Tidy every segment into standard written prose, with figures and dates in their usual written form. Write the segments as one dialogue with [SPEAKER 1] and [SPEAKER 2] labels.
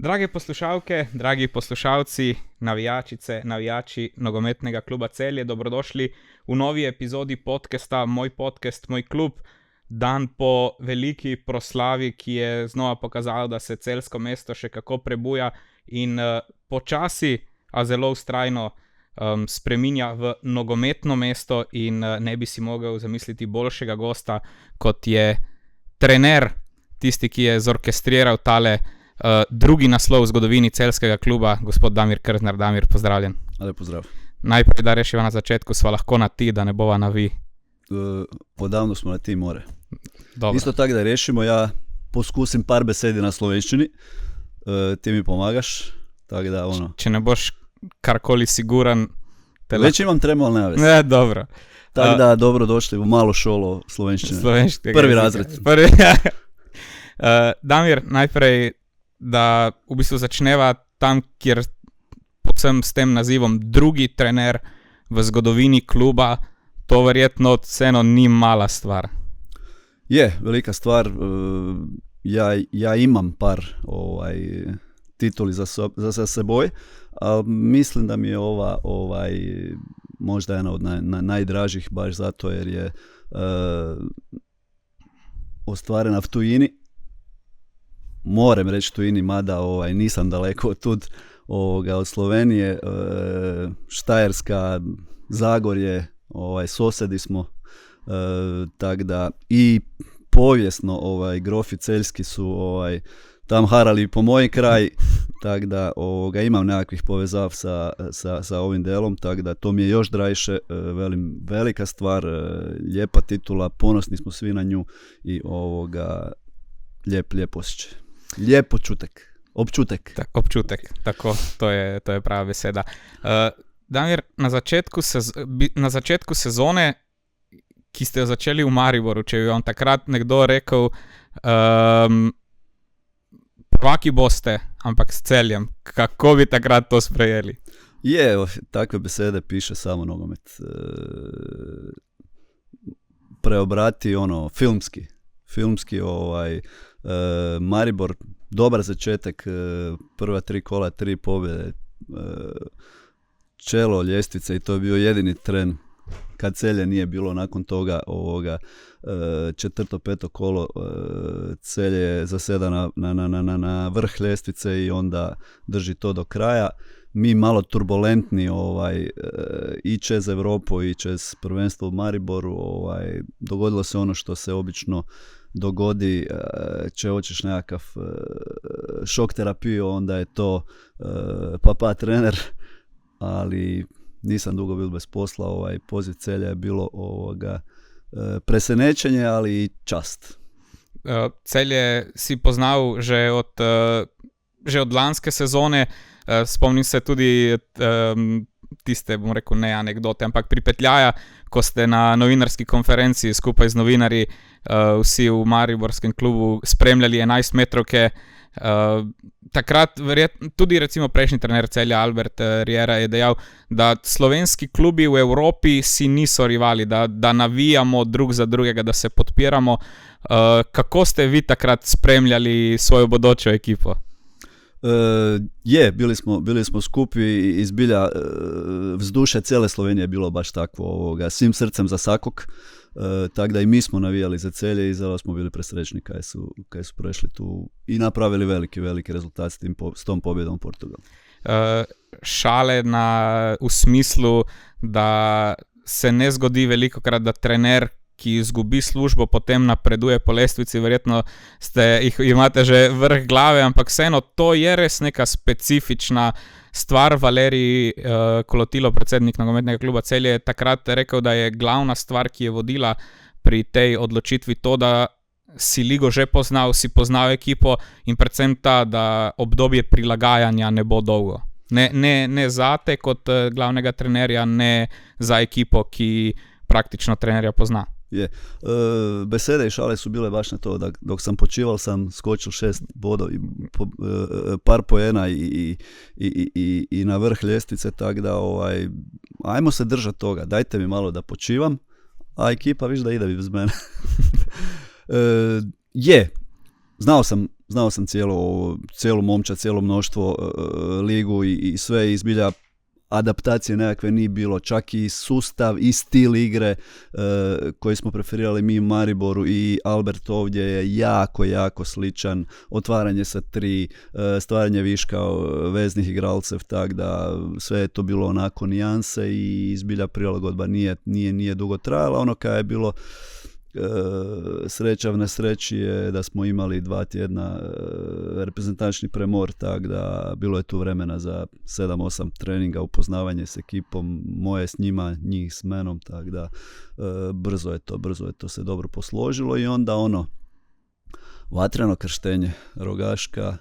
[SPEAKER 1] Drage poslušalke, dragi poslušalci, navijačice, navijači nogometnega kluba Celje, dobrodošli v novi epizodi podcasta Moj podcast, moj klub. Dan po veliki proslavi, ki je znova pokazala, da se celjsko mesto še kako prebuja in počasi, a zelo vztrajno spreminja v nogometno mesto in ne bi si mogel zamisliti boljšega gosta, kot je trener, tisti, ki je zorkestriral tale drugi naslov v zgodovini celjskega kluba, gospod Damir Krznar. Damir, pozdravljen.
[SPEAKER 2] Lep pozdrav.
[SPEAKER 1] Najprej, da rešiva na začetku, sva lahko na ti, da ne bova na vi.
[SPEAKER 2] Odavno smo na ti more.
[SPEAKER 1] Dobro.
[SPEAKER 2] Isto tako da rešimo, ja poskusim par besedi na slovenščini, ti mi pomagaš, tako da ono.
[SPEAKER 1] Če ne boš karkoli siguran...
[SPEAKER 2] Već imam tremo, ali ne vezi.
[SPEAKER 1] Ne, dobro.
[SPEAKER 2] Tako da dobrodošli v malo šolo slovenščine. Prvi razred.
[SPEAKER 1] Damir, najprej, da v bistvu začneva tam, kjer povsem s tem nazivom drugi trener v zgodovini kluba, to verjetno vseeno ni mala stvar.
[SPEAKER 2] Je, velika stvar. Ja imam par tituli za seboj, ali mislim da mi je ova možda jedna od najdražih baš zato jer je ostvarena v tujini. Moram reći tujini, mada nisam daleko od tud, od Slovenije, Štajerska, Zagorje, sosedi smo, tak da i povijesno grofi celjski su tam harali po moj kraj, tak da imam nekakvih povezav sa ovim delom, tak da to mi je još drajše, velika stvar, lijepa titula, ponosni smo svi na nju i lijep osjećaj. Lijepo občutek.
[SPEAKER 1] Občutek, tako, to je prava beseda. Damir, na začetku sezone, ki ste jo začeli v Mariboru, če bi vam takrat nekdo rekel, prvaki boste, ampak s Celjem, kako bi takrat to sprejeli?
[SPEAKER 2] Takve besede piše samo nogomet. Preobrati filmski Maribor, dobar začetak, prva 3 kola, 3 pobjede, čelo ljestvice i to je bio jedini tren kad Celje nije bilo nakon toga četvrto, peto kolo, Celje je zaseda na vrh ljestvice i onda drži to do kraja. Mi malo turbulentni i čez Europu i čez prvenstvo u Mariboru, dogodilo se ono što se obično dogodi, če hoćeš nekakav šok terapiju, onda je to papa trener, ali nisam dugo bil bez posla, poziv Celja je bilo presenečenje, ali i čast.
[SPEAKER 1] Celje si poznal že od lanske sezone, spomnim se tudi tiste, bom rekel, ne anekdote, ampak pripetljaja, ko ste na novinarski konferenci skupaj z novinarji vsi v mariborskem klubu spremljali 11 metrovke. Takrat tudi recimo prejšnji trener Celja Albert Riera je dejal, da slovenski klubi v Evropi si niso rivali, da navijamo drug za drugega, da se podpiramo. Kako ste vi takrat spremljali svojo bodočo ekipo?
[SPEAKER 2] Bili smo skupi i zbilja vzdušje cijele Slovenije je bilo baš takvo, svim srcem za sakog, tako da i mi smo navijali za Celje i zelo smo bili presrećni kad su prešli tu i napravili veliki rezultat s tom pobjedom u Portugalu.
[SPEAKER 1] Šale u smislu da se ne zgodi velikokrat, da trener, ki izgubi službo, potem napreduje po lestvici, verjetno imate že vrh glave, ampak vseeno to je res neka specifična stvar. Valerij Kolotilo, predsednik nogometnega kluba Celje, je takrat rekel, da je glavna stvar, ki je vodila pri tej odločitvi to, da si ligo že poznal, si poznal ekipo in predvsem ta, da obdobje prilagajanja ne bo dolgo. Ne zate kot glavnega trenerja, ne za ekipo, ki praktično trenerja pozna.
[SPEAKER 2] Besede i šale su bile baš na to, da dok sam počival sam skočil 6 bodov, par poena i na vrh ljestvice, tako da ajmo se držati toga, dajte mi malo da počivam, a ekipa viš da ide bez mene. Znao sam znao sam cijelu momčad, cijelo mnoštvo ligu i sve izbilja adaptacije nekakve nije bilo, čak i sustav i stil igre koji smo preferirali mi u Mariboru i Albert ovdje je jako sličan, otvaranje sa 3, stvaranje viška veznih igralcev, tako da sve je to bilo onako nijanse i izbilja prilagodba nije dugo trajala. Ono kad je bilo sreća v nesreći je da smo imali 2 tjedna reprezentačni premor, tako da bilo je tu vremena za 7-8 treninga, upoznavanje s ekipom, moje s njima, njih s menom, tako da brzo je to se dobro posložilo i onda vatreno krštenje, Rogaška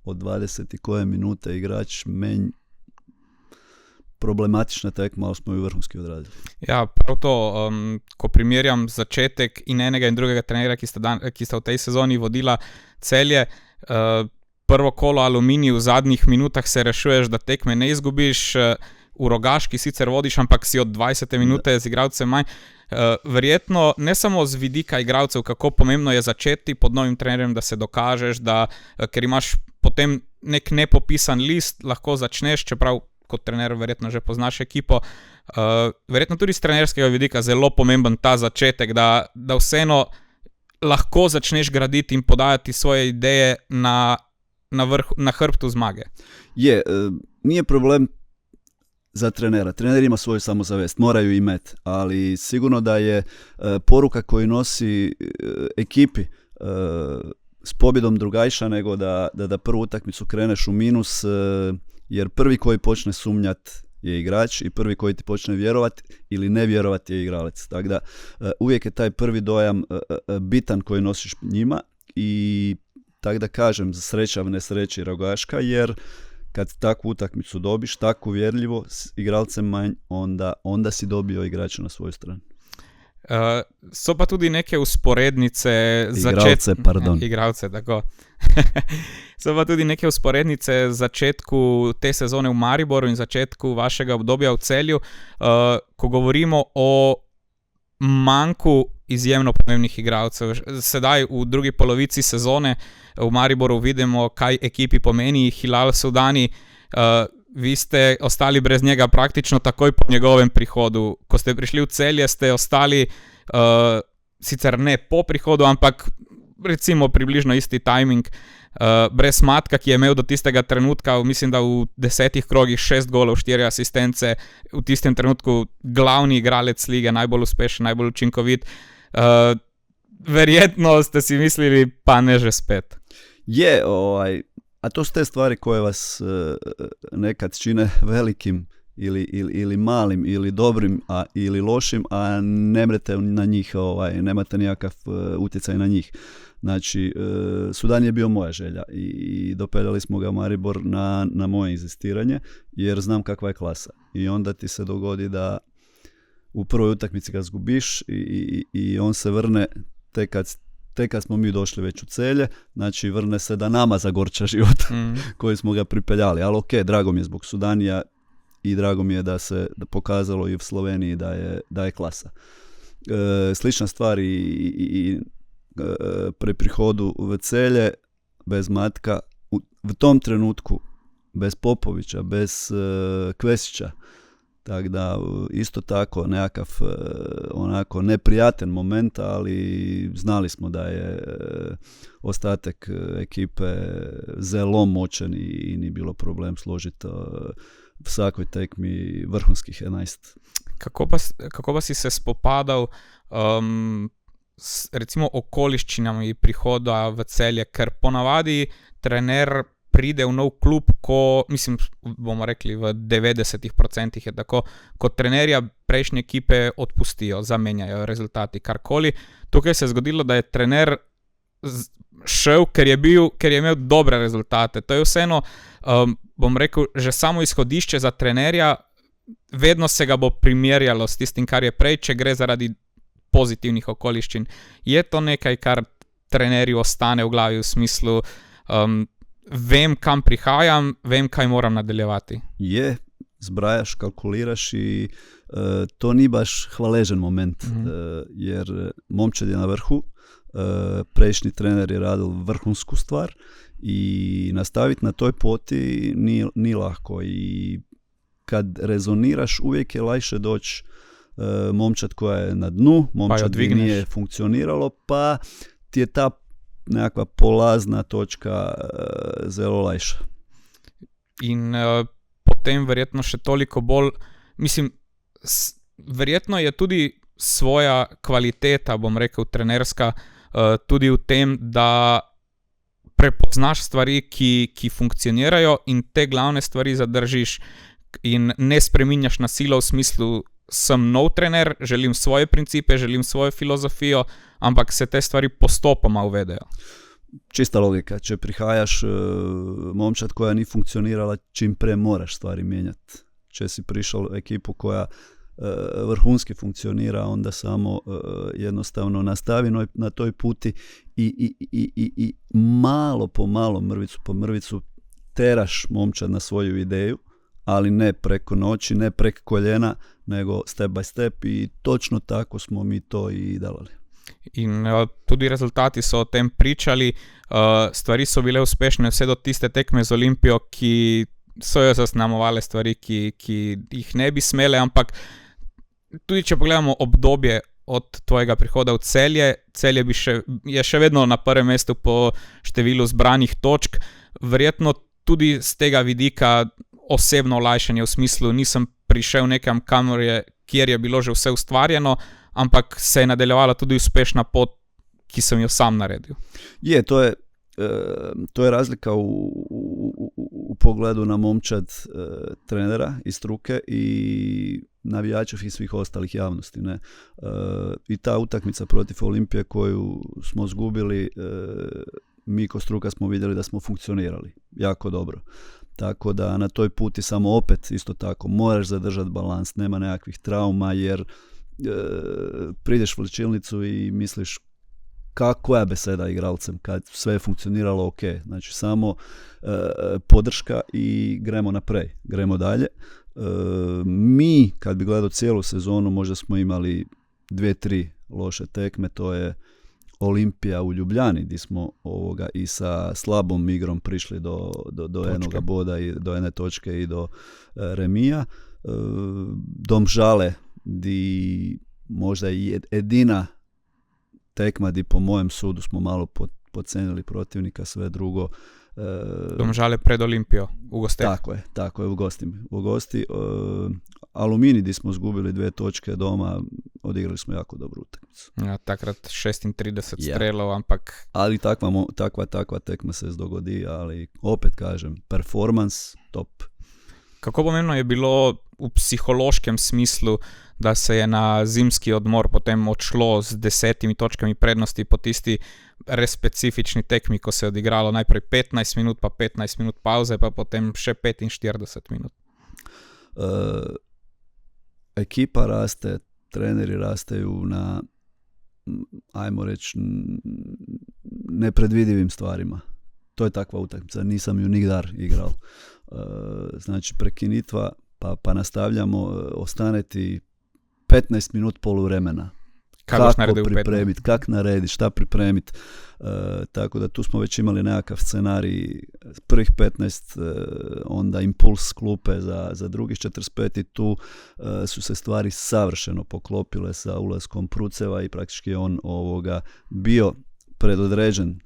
[SPEAKER 2] od 20 i koje minute igrač problematična tekma, ali smo ju vrhunski odradili.
[SPEAKER 1] Ja, prav to, ko primerjam začetek in enega in drugega trenera, ki sta v tej sezoni vodila Celje, prvo kolo Aluminij, v zadnjih minutah se rešuješ, da tekme ne izgubiš, v Rogaški sicer vodiš, ampak si od 20. minute z igralcem manj. Verjetno ne samo z vidika igralcev, kako pomembno je začeti pod novim trenerjem, da se dokažeš, ker imaš potem nek nepopisan list, lahko začneš, čeprav kot trener verjetno že poznaš ekipo. Verjetno tudi z trenerskega vidika zelo pomemben ta začetek, da vseeno lahko začneš graditi in podajati svoje ideje na hrbtu zmage.
[SPEAKER 2] Nije problem za trenera. Trener ima svoju samozavest, moraju imati, ali sigurno da je poruka koju nosi ekipi s pobjedom drugačija nego da prvu utakmicu kreneš u minus, jer prvi koji počne sumnjat je igrač i prvi koji ti počne vjerovat ili ne vjerovat je igralac. Tako da uvijek je taj prvi dojam bitan koji nosiš njima i tako da kažem, sreća v nesreći Rogaška, jer kad takvu utakmicu dobiš, tako uvjerljivo s igralcem manj, onda si dobio igrača na svoju stranu.
[SPEAKER 1] So pa tudi neke usporednice igralce, tako. So pa tudi neke usporednice začetku te sezone v Mariboru in začetku vašega obdobja v Celju, ko govorimo o manjku izjemno pomembnih igralcev. Sedaj v drugi polovici sezone v Mariboru vidimo, kaj ekipi pomeni Hilal Sudani. Vi ste ostali brez njega praktično takoj po njegovem prihodu. Ko ste prišli v Celje, ste ostali sicer ne po prihodu, ampak recimo približno isti timing, brez Matka, ki je imel do tistega trenutka, mislim, da v 10 krogih 6 golov, 4 asistence, v tistem trenutku glavni igralec lige, najbolj uspešen, najbolj učinkovit. Verjetno ste si mislili, pa ne že spet.
[SPEAKER 2] A to su te stvari koje vas nekad čine velikim ili malim ili dobrim ili lošim, a ne mrete na njih, nemate nikakav utjecaj na njih. Znači, Sudan je bio moja želja i dopeljali smo ga u Maribor na moje inzistiranje, jer znam kakva je klasa. I onda ti se dogodi da u prvoj utakmici ga zgubiš i on se vrne tek kad smo mi došli već u Celje, znači vrne se da nama zagorča život koji smo ga pripeljali. Ali drago mi je zbog Sudanija i drago mi je da se pokazalo i u Sloveniji da je klasa. Slična stvar i pri prihodu u Celje, bez Matka, u tom trenutku, bez Popovića, bez Kvesića, tako da isto tako nekakav onako neprijatan moment, ali znali smo da je ostatak ekipe zelo moćan i nije bilo problem složiti v svakoj tekmi vrhunskih 11.
[SPEAKER 1] Kako pa si se spopadal s recimo okoliščinami prihoda v Celje, ker ponavadi trener pride v nov klub, ko, mislim, bomo rekli v 90% je tako, ko trenerja prejšnje ekipe odpustijo, zamenjajo rezultati, karkoli. Tukaj se je zgodilo, da je trener šel, ker je imel dobre rezultate. To je vseeno, bom rekel, že samo izhodišče za trenerja, vedno se ga bo primerjalo s tistim, kar je prej, če gre zaradi pozitivnih okoliščin. Je to nekaj, kar trenerju ostane v glavi v smislu, vem, kam prihajam, vem, kaj moram nadaljevati?
[SPEAKER 2] Je, zbrajaš, kalkuliraš i to ni baš hvaležen moment, jer momčad je na vrhu, prejšnji trener je radil vrhunsku stvar i nastaviti na toj poti nije lako i kad rezoniraš uvijek je lakše doći momčad koja je na dnu, momčad gdje nije funkcioniralo, pa ti je ta nekakva polazna točka zelo lajša.
[SPEAKER 1] In potem verjetno še toliko bolj, mislim, verjetno je tudi svoja kvaliteta, bom rekel, trenerska, tudi v tem, da prepoznaš stvari, ki funkcionirajo in te glavne stvari zadržiš in ne spreminjaš na silo v smislu, sem nov trener, želim svoje principe, želim svojo filozofijo, ampak se te stvari postopoma uvedejo.
[SPEAKER 2] Čista logika, če prihajaš momčad koja ni funkcionirala, čim pre moraš stvari mijenjati. Če si prišao u ekipu koja vrhunski funkcionira, onda samo jednostavno nastavi na toj puti i malo po malo, mrvicu po mrvicu teraš momčad na svoju ideju, ali ne preko noći, ne preko koljena, nego step by step i točno tako smo mi to i delali.
[SPEAKER 1] In tudi rezultati so o tem pričali, stvari so bile uspešne vse do tiste tekme z Olimpijo, ki so jo zaznamovale stvari, ki jih ne bi smele, ampak tudi če pogledamo obdobje od tvojega prihoda v Celje, Celje je še vedno na prvem mestu po številu zbranih točk, verjetno tudi z tega vidika osebno olajšanje v smislu, nisem prišel nekam, kjer je bilo že vse ustvarjeno, ampak se je nadaljevala tudi uspešna pot, ki sem jo sam naredil.
[SPEAKER 2] To je razlika u pogledu na momčad trenera i struke i navijačev i svih ostalih javnosti. Ne? I ta utakmica protiv Olimpije koju smo zgubili, mi ko struka smo vidjeli da smo funkcionirali jako dobro. Tako da na toj puti samo opet isto tako moraš zadržati balans, nema nekakvih trauma jer prideš u ličilnicu i misliš koja je beseda igralcem kad sve je funkcioniralo ok. Znači samo podrška i gremo naprej, gremo dalje. Mi kad bi gledao cijelu sezonu možda smo imali 2-3 loše tekme, to je Olimpija u Ljubljani gdje smo i sa slabom igrom prišli do jednoga boda i do jedne točke i do remija. Domžale gdje možda i jedina tekma gdje po mojem sudu smo malo podcenili protivnika, sve drugo.
[SPEAKER 1] Domžale pred Olimpijo u gosteh.
[SPEAKER 2] Tako je, u gosti. Aluminij gdje smo zgubili 2 točke doma, odigrali smo jako dobru utakmicu.
[SPEAKER 1] Ja, takrat 36 strelov, ampak...
[SPEAKER 2] Ali takva tekma se dogodi, ali opet kažem, performans top.
[SPEAKER 1] Kako pomembno je bilo v psihološkem smislu, da se je na zimski odmor potem odšlo z 10 točkami prednosti po tisti res specifični tekmi, ko se je odigralo najprej 15 minut, pa 15 minut pauze, pa potem še 45 minut.
[SPEAKER 2] Ekipa raste, treneri rasteju na, ajmo reći, nepredvidivim stvarima. To je takva utakmica, nisam ju nigdar igrao. Znači prekinitva, pa nastavljamo, ostaneti 15 minut poluvremena. Kako pripremiti, kako narediti, šta pripremiti. Tako da tu smo već imali nekakav scenarij prvih 15, onda impuls klupe za drugih 45 i tu su se stvari savršeno poklopile sa ulaskom Pruceva i praktički je on bio predodređen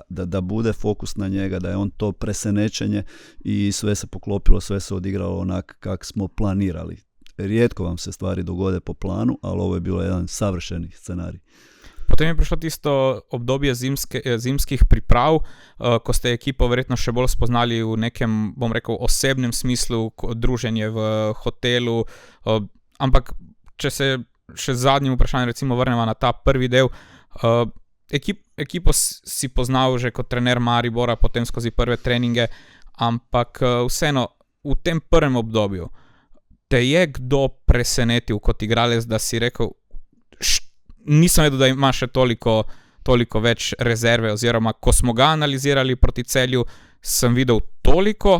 [SPEAKER 2] da bude fokus na njega, da je on to presenečenje i sve se poklopilo, sve se odigralo onak kako smo planirali. Rijetko vam se stvari dogode po planu, ali ovo je bilo jedan savršeni scenarij.
[SPEAKER 1] Potem je prišlo tisto obdobje zimskih priprav, ko ste ekipo verjetno še bolj spoznali v nekem, bom rekel, osebnem smislu, druženje v hotelu, ampak če se še z zadnjim vprašanjem recimo vrnemo na ta prvi del, ekipo si poznal že kot trener Maribora, potem skozi prve treninge, ampak vseeno v tem prvem obdobju te je kdo presenetil kot igralec, da si rekel, nisem vedel, da ima še toliko več rezerve, oziroma ko smo ga analizirali proti Celju, sem videl toliko,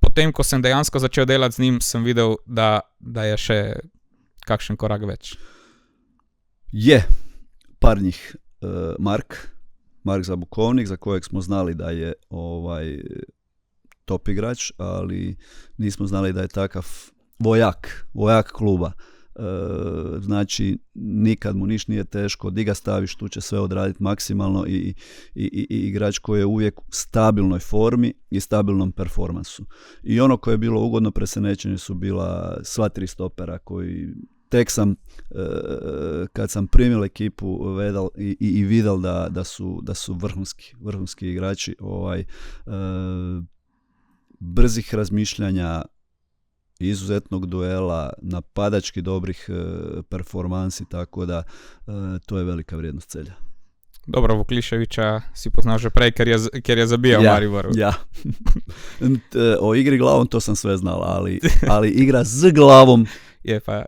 [SPEAKER 1] potem ko sem dejansko začel delati z njim, sem videl, da je še kakšen korak več.
[SPEAKER 2] Je, par njih Mark Zabukovnik, za kojeg smo znali da je top igrač, ali nismo znali da je takav vojak kluba. Znači nikad mu niš nije teško, di ga staviš tu će sve odraditi maksimalno i igrač koji je uvijek u stabilnoj formi i stabilnom performansu. I ono koje je bilo ugodno presenečenje su bila sva 3 stopera koji tek sam kad sam primil ekipu i vidjel da su vrhunski igrači brzih razmišljanja, izuzetnog duela, napadački dobrih performansi, tako da to je velika vrijednost Celja.
[SPEAKER 1] Dobro, Vukliševića si poznao že prej, ker je zabijao Mariboru.
[SPEAKER 2] Ja. O igri glavom to sam sve znala, ali igra z glavom
[SPEAKER 1] je pa...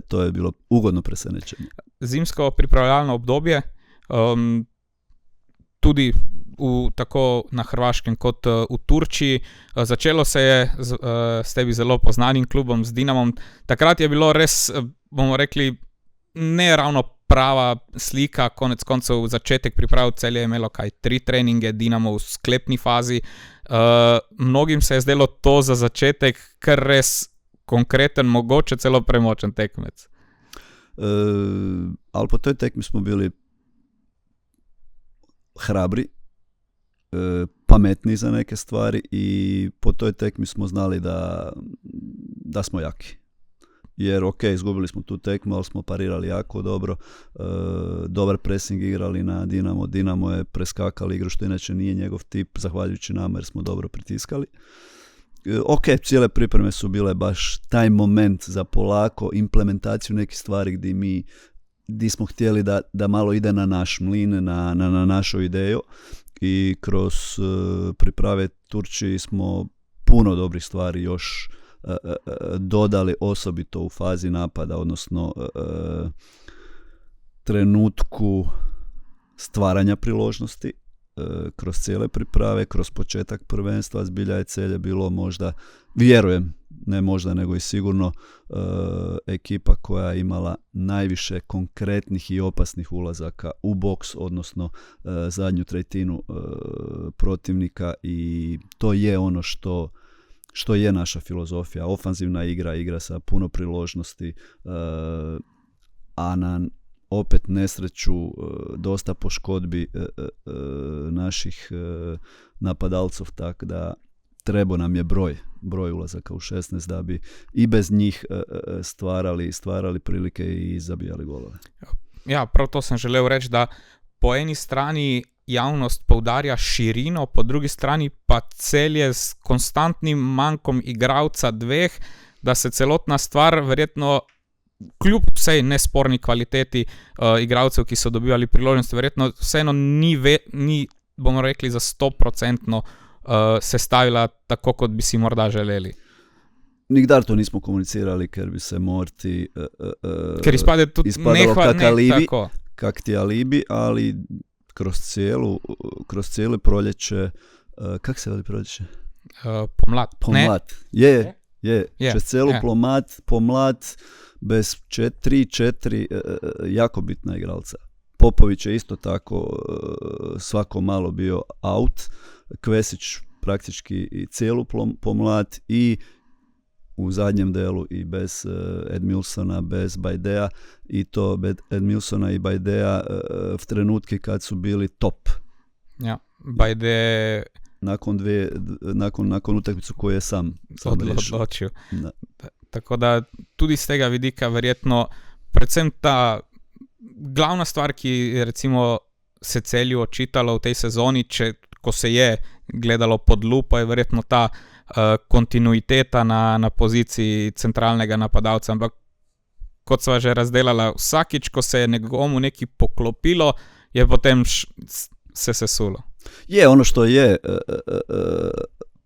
[SPEAKER 2] to je bilo ugodno presenečenje.
[SPEAKER 1] Zimsko pripravljalno obdobje, tudi tako na Hrvaškem kot v Turčiji. Začelo se je s tebi zelo poznanim klubom, z Dinamom. Takrat je bilo res, bomo rekli, ne ravno prava slika, konec koncev začetek priprav Celje je imelo 3 treninge, Dinamo v sklepni fazi. Mnogim se je zdelo to za začetek kar res konkreten, mogoče celo premočen tekmec.
[SPEAKER 2] Ali po toj tekmi smo bili hrabri, pametni za neke stvari i po toj tekmi smo znali da smo jaki. Jer izgubili smo tu tekmu, ali smo parirali jako dobro, dobar pressing igrali na Dinamo. Dinamo je preskakali igru što inače nije njegov tip, zahvaljujući nama jer smo dobro pritiskali. Cijele pripreme su bile baš taj moment za polako implementaciju nekih stvari gdje smo htjeli da malo ide na naš mlin, na našu ideju. I kroz priprave Turčiji smo puno dobrih stvari još dodali, osobito u fazi napada, odnosno trenutku stvaranja priložnosti. Kroz cijele priprave, kroz početak prvenstva zbilja je Celje bilo možda, vjerujem, ne možda nego i sigurno, ekipa koja je imala najviše konkretnih i opasnih ulazaka u boks, odnosno zadnju tretinu protivnika, i to je ono što je naša filozofija. Ofanzivna igra sa puno priložnosti, a na opet nesreću, dosta poškodbi naših napadalcov, tako da nam je broj ulazaka u 16 da bi i bez njih stvarali prilike i zabijali golove.
[SPEAKER 1] Ja, prav to sem želel reči, da po eni strani javnost poudarja širino, po drugi strani pa Celje s konstantnim manjkom igralca dveh, da se celotna stvar verjetno kljub vsej nesporni kvaliteti igralcev, ki so dobivali priložnost, verjetno vseeno ni bomo rekli, za 100% sestavila tako, kot bi si morda želeli.
[SPEAKER 2] Nikdar to nismo komunicirali, ker bi se morti
[SPEAKER 1] ker izpadalo
[SPEAKER 2] kak ti alibi, ali kroz cijelo proljeće, kak se veli proljeće?
[SPEAKER 1] Pomlad.
[SPEAKER 2] Je. Čez cijelu pomlad bez 3-4 jako bitna igralca. Popović je isto tako svako malo bio out, Kvesić praktički i cijelu pomlad, i u zadnjem delu i bez Edmilsona, bez Bajdea, i to bez Edmilsona i Bajdea v trenutki kad su bili top.
[SPEAKER 1] Ja, Bajde
[SPEAKER 2] nakon utakmicu koju je sam
[SPEAKER 1] odločil. Tako da tudi z tega vidika verjetno predvsem ta glavna stvar, ki recimo se Celju očitalo v tej sezoni, ko se je gledalo pod lupo, je verjetno ta kontinuiteta na poziciji centralnega napadalca. Ampak kot sva že razdelala, vsakič, ko se je nekomu nekaj poklopilo, je potem se sesulo.
[SPEAKER 2] Je, ono što je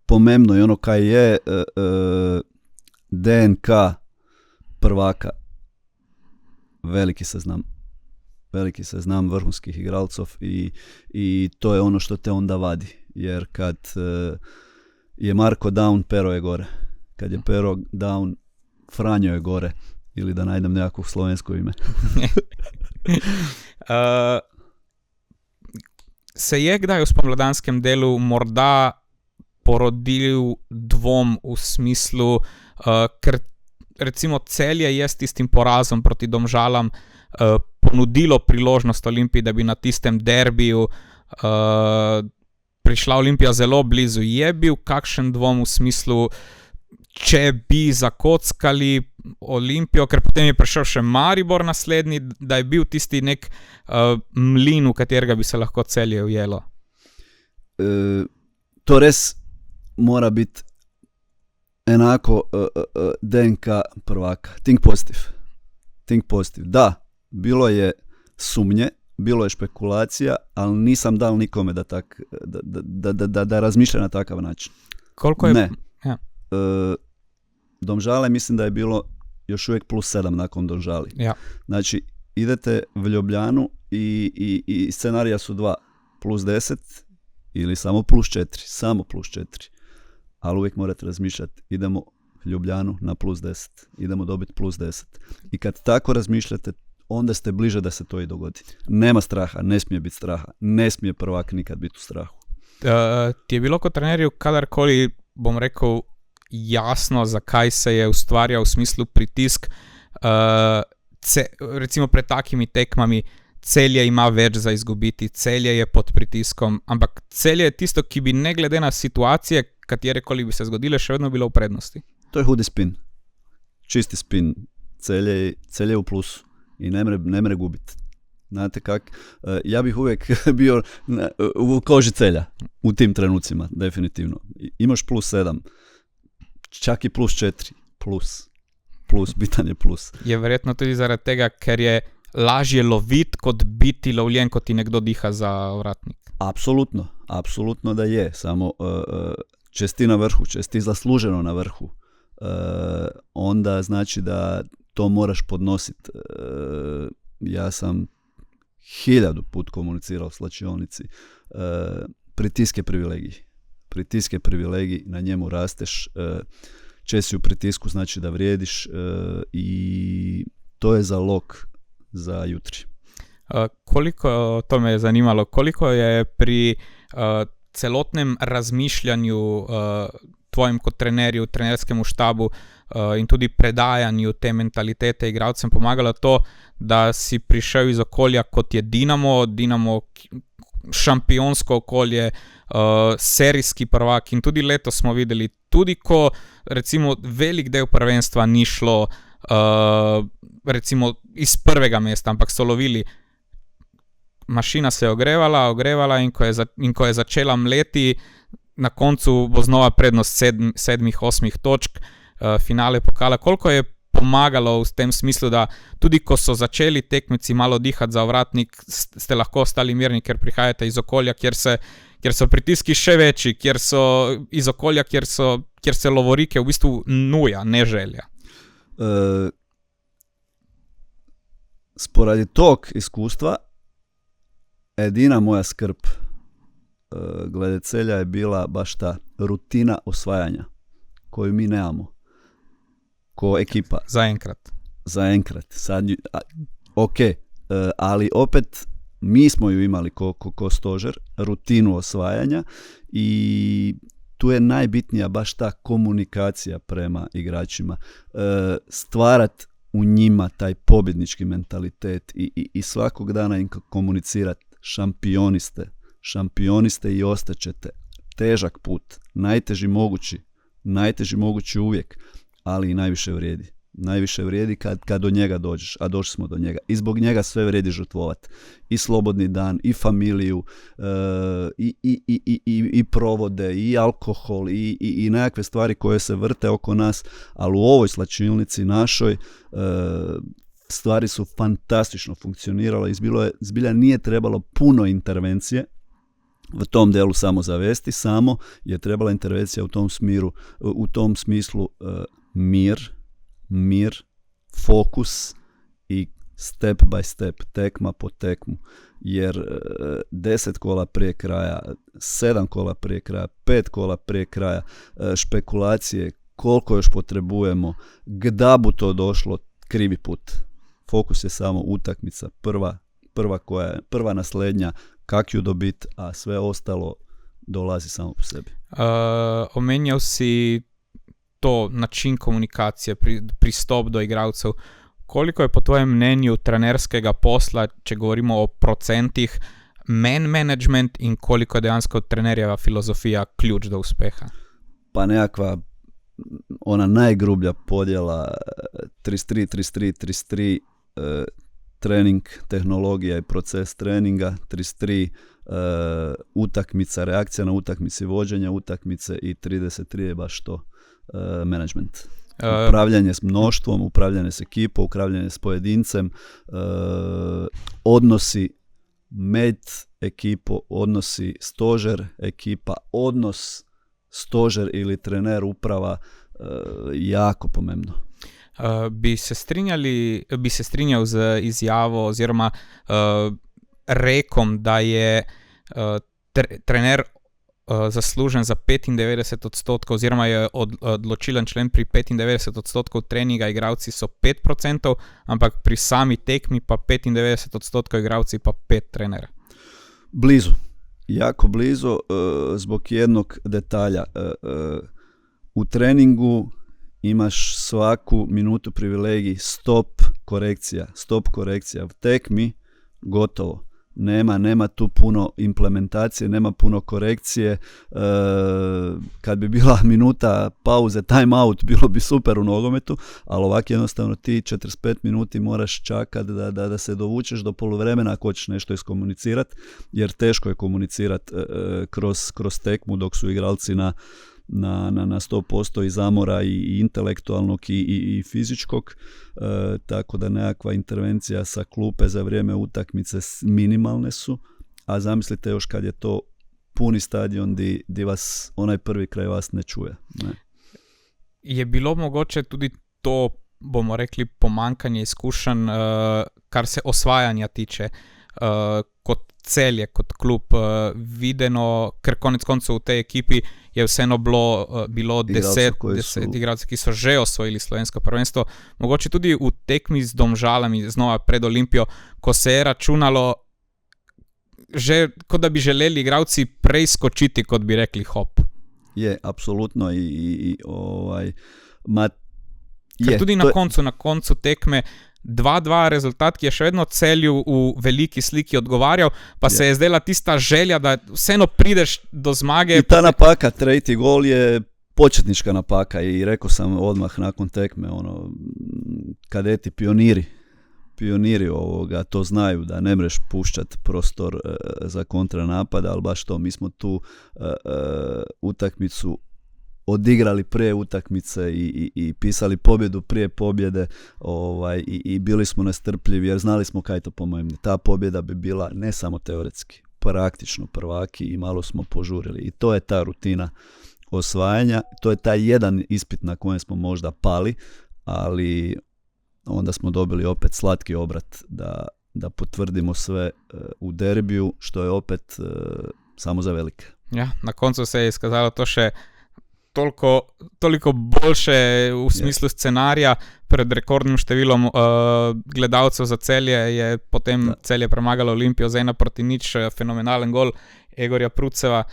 [SPEAKER 2] pomembno i ono kaj je DNK prvaka, veliki seznam vrhunskih igralcov, i to je ono što te onda vadi. Jer kad je Marko down, Pero je gore. Kad je Pero down, Franjo je gore. Ili da najdem nekakvo slovensko ime.
[SPEAKER 1] Se je kdaj v spomladanskem delu morda porodil dvom v smislu, ker recimo Celje je s tistim porazom proti Domžalam ponudilo priložnost Olimpiji, da bi na tistem derbiju prišla Olimpija zelo blizu. Je bil kakšen dvom v smislu, če bi zakockali Olimpijo, ker potem je prišel še Maribor naslednji, da je bil tisti nek mlin, v katerega bi se lahko Celje ujelo?
[SPEAKER 2] To res mora biti enako DNK prvaka. Think positive. Da, bilo je sumnje, bilo je špekulacija, ali nisam dal nikome da razmišlja na takav način.
[SPEAKER 1] Koliko je?
[SPEAKER 2] Ne.
[SPEAKER 1] Ja.
[SPEAKER 2] Domžale mislim da je bilo još uvijek +7 nakon Domžali.
[SPEAKER 1] Ja.
[SPEAKER 2] Znači, idete v Ljubljanu i scenarija su 2, +10 ili samo +4. Ali uvijek morate razmišljati, idemo Ljubljanu na +10, idemo dobiti +10. I kad tako razmišljate, onda ste bliže da se to i dogodi. Nema straha, ne smije biti straha, ne smije prvak nikad biti u strahu.
[SPEAKER 1] Ti je bilo kot trenerju kadarkoli, bom rekel, jasno, zakaj se je ustvarjal v smislu pritisk, recimo pred takimi tekmami, Celje ima več za izgubiti, Celje je pod pritiskom, ampak Celje je tisto, ki bi ne glede na situacije, katerekoli bi se zgodile, še vedno bilo v prednosti.
[SPEAKER 2] To je hudi spin. Čisti spin. Celje je u plusu i ne mre gubiti. Znate kak? Ja bih uvijek bio u koži Celja u tim trenucima, definitivno. Imaš +7, čak i +4, plus, bitan je plus.
[SPEAKER 1] Je verjetno tudi zaradi tega, ker je lažje loviti, kot biti lovljen, kot ti nekdo diha za vratnik.
[SPEAKER 2] Apsolutno da je. Samo če si na vrhu, če si zasluženo na vrhu, onda znači da to moraš podnositi. Ja sam 1000 put komunicirao u slačionici. Pritiske privilegiji, na njemu rasteš. Če si u pritisku znači da vrijediš i to je zalog za jutri.
[SPEAKER 1] To me je zanimalo, koliko je pri celotnem razmišljanju tvojem kot trenerju, trenerskemu štabu in tudi predajanju te mentalitete igralcem pomagalo to, da si prišel iz okolja kot je Dinamo šampionsko okolje, serijski prvak, in tudi letos smo videli, tudi ko recimo velik del prvenstva ni šlo recimo iz prvega mesta, ampak so lovili, mašina se je ogrevala in ko je začela mleti, na koncu bo znova prednost 7-8 točk, finale pokala. Koliko je pomagalo v tem smislu, da tudi ko so začeli tekmeci malo dihati za vratnik, ste lahko ostali mirni, ker prihajate iz okolja, kjer so pritiski še večji, kjer so iz okolja, kjer se lovorike v bistvu nuja, ne želja.
[SPEAKER 2] Sporadi tog iskustva edina moja skrb glede Celja je bila baš ta rutina osvajanja koju mi nemamo ko ekipa. Za enkrat. Sad, ok, ali opet mi smo ju imali ko stožer, rutinu osvajanja i tu je najbitnija baš ta komunikacija prema igračima. Stvarat u njima taj pobjednički mentalitet i svakog dana im komunicirati šampioniste i ostaćete. Težak put, najteži mogući uvijek, ali i najviše vrijedi kad do njega dođeš, a došli smo do njega. I zbog njega sve vrijedi žrtvovati. I slobodni dan, i familiju, i provode, i alkohol, i nekakve stvari koje se vrte oko nas, ali u ovoj slačionici našoj stvari su fantastično funkcionirale i zbilja nije trebalo puno intervencije u tom delu samo zavesti, samo je trebala intervencija u tom smislu mir, fokus i step by step, tekma po tekmu, jer 10 kola prije kraja, 7 kola prije kraja, 5 kola prije kraja, špekulacije, koliko još potrebujemo, gda bu to došlo, krivi put. fokus je samo utakmica, prva naslednja, kak ju dobit, a sve ostalo dolazi samo po sebi.
[SPEAKER 1] Omenjal si to način komunikacije, pristop do igralcev. Koliko je po tvojem mnenju trenerskega posla, če govorimo o procentih, man management in koliko je dejansko trenerjeva filozofija ključ do uspeha?
[SPEAKER 2] Pa nekakva ona najgrublja podjela 33, trening, tehnologija i proces treninga, 33 utakmica, reakcija na utakmici, vođenje utakmice i 33 je baš to management. Upravljanje s mnoštvom, upravljanje s ekipom, upravljanje s pojedincem, odnosi med ekipo, odnosi stožer ekipa, odnos stožer ili trener uprava, jako pomembno.
[SPEAKER 1] Bi se strinjal z izjavo oziroma rekom, da je trener zaslužen za 95% oziroma je odločilen člen pri 95% treninga, igralci so 5%, ampak pri sami tekmi pa 95% igralci pa 5 trenera.
[SPEAKER 2] Blizu, jako blizu, zbog jednog detalja. U treningu imaš svaku minutu privilegij, stop korekcija. U tekmi gotovo. Nema tu puno implementacije, nema puno korekcije. Kad bi bila minuta pauze, time out, bilo bi super u nogometu, ali ovako jednostavno ti 45 minuti moraš čekati da se dovučeš do poluvremena ako hoćeš nešto iskomunicirati, jer teško je komunicirati kroz tekmu dok su igralci na 100% i zamora i intelektualnog i fizičkog, tako da nekakva intervencija sa klupe za vrijeme utakmice minimalne su, a zamislite još kad je to puni stadion di vas onaj prvi kraj vas ne čuje. Ne.
[SPEAKER 1] Je bilo mogoče tudi to, bomo rekli, pomankanje izkušenj, kar se osvajanja tiče, kot Celje, kot klub videno, ker konec koncev v tej ekipi je vseeno bilo 10 igralcev, ki so že osvojili slovensko prvenstvo. Mogoče tudi v tekmi z Domžalami, znova pred Olimpijo, ko se je računalo, že kot da bi želeli igralci prej skočiti, kot bi rekli hop.
[SPEAKER 2] Je, apsolutno.
[SPEAKER 1] Ker tudi na koncu tekme 2-2 rezultat, ki je še vedno Celju v veliki sliki odgovarjal, pa se je zdela tista želja, da vseeno prideš do zmage.
[SPEAKER 2] I ta napaka, tretji gol je početnička napaka i rekao sam odmah nakon tekme, kadeti pioniri to znaju da ne mreš pušćati prostor za kontranapad, ali baš to, mi smo tu utakmicu odigrali prije utakmice i pisali pobjedu prije pobjede, i bili smo nestrpljivi jer znali smo kaj to pomojim. Ta pobjeda bi bila ne samo teoretski, praktično prvaki i malo smo požurili. I to je ta rutina osvajanja, to je taj jedan ispit na kojem smo možda pali, ali onda smo dobili opet slatki obrat da potvrdimo sve u derbiju, što je opet samo za velike.
[SPEAKER 1] Ja, na koncu se je iskazalo to še toliko boljše v smislu scenarija. Pred rekordnim številom gledalcev za Celje je potem Celje premagalo Olimpijo za 1-0, fenomenalen gol Egorja Pruceva,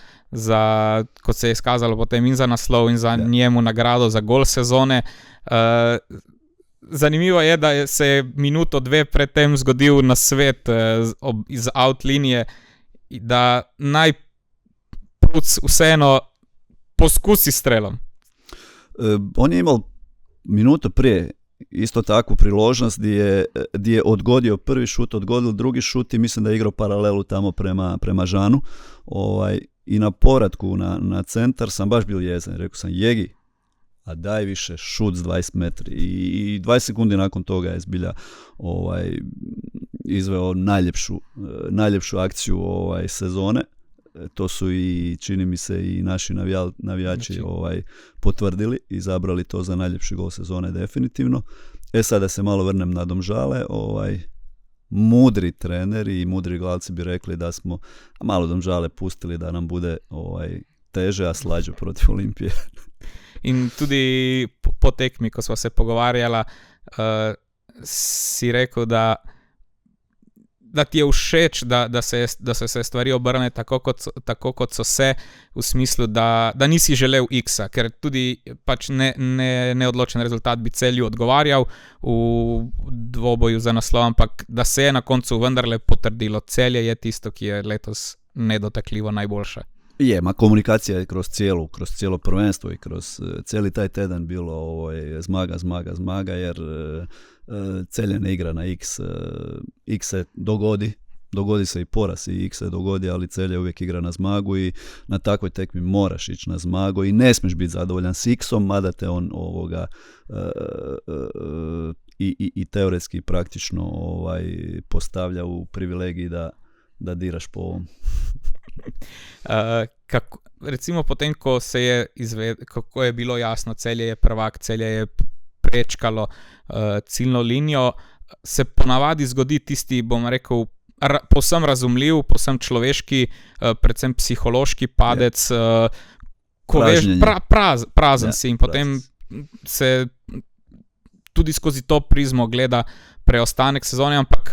[SPEAKER 1] kot se je izkazalo potem in za naslov in za njemu nagrado za gol sezone. Zanimivo je, da se je minuto, dve predtem zgodil nasvet iz out linije, da naj Pruc vseeno poskusi strelom.
[SPEAKER 2] On je imao minutu prije isto takvu priložnost gdje je odgodio prvi šut, odgodio drugi šut i mislim da je igrao paralelu tamo prema Žanu. I na povratku na centar sam baš bio jezen. Rekao sam, Jegi, a daj više šut s 20 metri. I 20 sekundi nakon toga je zbilja izveo najljepšu akciju sezone. To su i, čini mi se, i naši navijači potvrdili i izabrali to za najljepši gol sezone definitivno. Sada se malo vrnem na Domžale. Mudri treneri i mudri glavci bi rekli da smo malo Domžale pustili da nam bude teže, a slađe protiv Olimpije.
[SPEAKER 1] In tudi po tekmi, ko sva se pogovarjala, si rekel, da ti je všeč, da so se stvari obrnile tako, kot so se, v smislu, da nisi želel X-a, ker tudi pač neodločen rezultat bi Celju odgovarjal v dvoboju za naslov, ampak da se je na koncu vendarle potrdilo. Celje je tisto, ki je letos nedotakljivo najboljše.
[SPEAKER 2] Je, komunikacija je kroz cijelo prvenstvo i kroz cijeli taj teden bilo zmaga, jer Celje ne igra na X. X se dogodi se i poraz i X se dogodi, ali Celje uvijek igra na zmagu i na takvoj tekmi moraš ići na zmagu i ne smiješ biti zadovoljan s X-om, mada te on i teoretski praktično postavlja u privilegiji da diraš po ovom.
[SPEAKER 1] Recimo potem, kako je bilo jasno, Celje je prvak, Celje je prečkalo ciljno linijo, se ponavadi zgodi tisti, bom rekel, povsem razumljiv, povsem človeški, predvsem psihološki padec, ko veš, prazen si in potem se tudi skozi to prizmo gleda preostanek sezone, ampak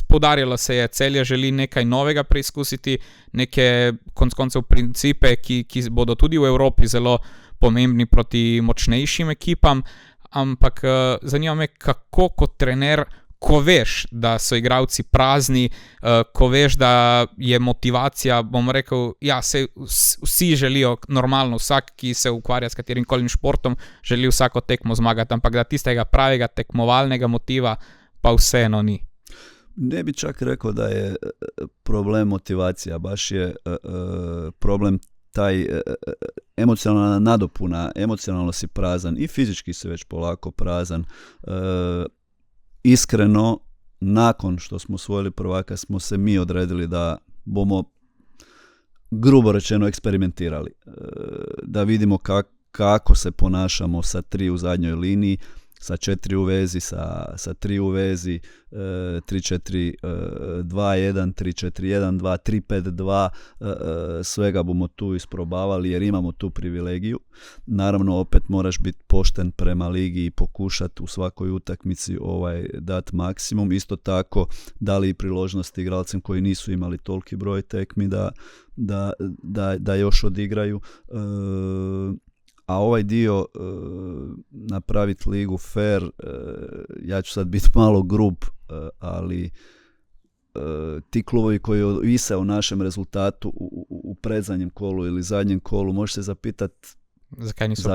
[SPEAKER 1] poudarjalo se je, Celje želi nekaj novega preizkusiti, neke konec koncev principe, ki bodo tudi v Evropi zelo pomembni proti močnejšim ekipam, ampak zanima me, kako kot trener, ko veš, da so igralci prazni, ko veš, da je motivacija, bom rekel, ja, vsi želijo normalno, vsak, ki se ukvarja s katerim koli športom, želi vsako tekmo zmagati, ampak da tistega pravega tekmovalnega motiva pa vseeno ni.
[SPEAKER 2] Ne bi čak rekao da je problem motivacija, baš je problem taj emocionalna nadopuna, emocionalno si prazan i fizički si već polako prazan. Iskreno, nakon što smo osvojili prvaka, smo se mi odredili da bomo, grubo rečeno, eksperimentirali. Da vidimo kako se ponašamo sa 3 u zadnjoj liniji, sa 4 u vezi, sa 3 u vezi, 3-4-2-1, 3-4-1-2, 3-5-2, svega bomo tu isprobavali jer imamo tu privilegiju. Naravno, opet moraš biti pošten prema ligi i pokušati u svakoj utakmici dati maksimum. Isto tako, dali i priložnost igralcem koji nisu imali toliki broj tekmi da još odigraju. A ovaj dio napraviti ligu fair, ja ću sad biti malo grub, ali ti klubovi koji ovise o našem rezultatu u predzadnjem kolu ili zadnjem kolu, možeš se zapitati
[SPEAKER 1] zakaj nisu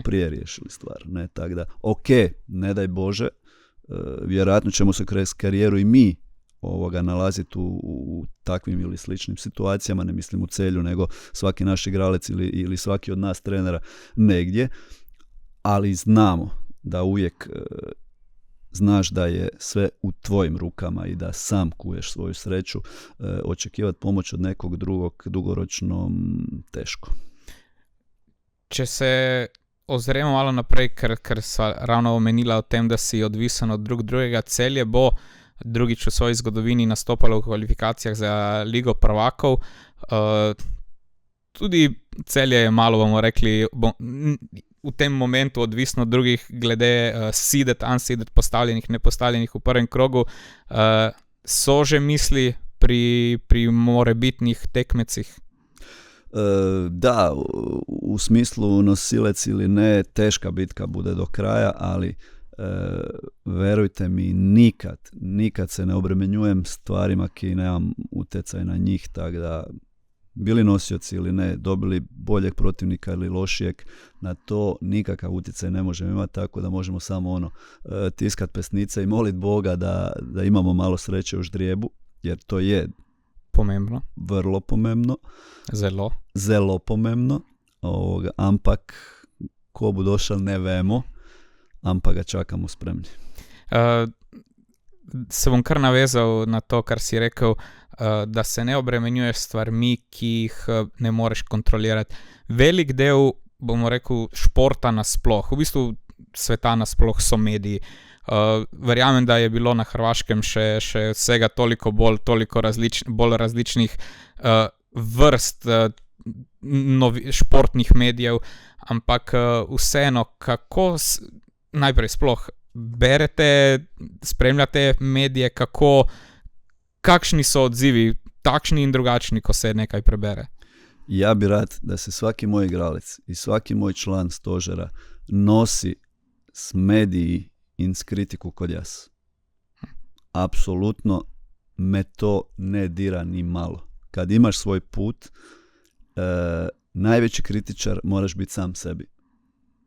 [SPEAKER 2] prije riješili stvar. Ne, tako da, ok, ne daj Bože, vjerojatno ćemo se kroz karijeru i mi nalaziti u takvim ili sličnim situacijama, ne mislim u Celju, nego svaki naš igralec ili svaki od nas trenera negdje, ali znamo da uvijek znaš da je sve u tvojim rukama i da sam kuješ svoju sreću. Očekivati pomoć od nekog drugog dugoročno teško.
[SPEAKER 1] Če se ozremo malo naprej, ker sva ravno omenila o tem, da si odvisen od drugega, Celje bo drugič v svoji zgodovini nastopalo v kvalifikacijah za Ligo prvakov. Tudi Celje je malo, bomo rekli, v tem momentu odvisno od drugih glede seeded, unseeded, postavljenih, nepostavljenih v prvem krogu. So že misli pri morebitnih tekmecih?
[SPEAKER 2] Da, u smislu nosilec ili ne, teška bitka bude do kraja, ali verujte mi, nikad se ne obremenjujem stvarima ki nemam utjecaj na njih, tako da bili nosioci ili ne, dobili boljeg protivnika ili lošijeg, na to nikakav utjecaj ne možemo imati, tako da možemo samo tiskat pesnice i molit Boga da imamo malo sreće u ždrijebu, jer to je
[SPEAKER 1] pomembno.
[SPEAKER 2] Vrlo pomembno. Zelo pomembno. Ampak ko bo došel ne vemo, ampak ga čakamo spremni.
[SPEAKER 1] Se bom kar navezal na to, kar si rekel, da se ne obremenjuješ stvarmi, ki jih ne moreš kontrolirati. Velik del, bomo rekel, športa nasploh, v bistvu sveta nasploh so mediji. Verjamem, da je bilo na Hrvaškem še vsega toliko bolj različnih vrst športnih medijev, ampak vseeno, kako najprej sploh berete, spremljate medije, kakšni so odzivi, takšni in drugačni, ko se nekaj prebere?
[SPEAKER 2] Ja bi rad da se svaki moj igralec i svaki moj član stožera nosi s mediji in s kritiku kod jas. Apsolutno me to ne dira ni malo. Kad imaš svoj put, najveći kritičar moraš biti sam sebi.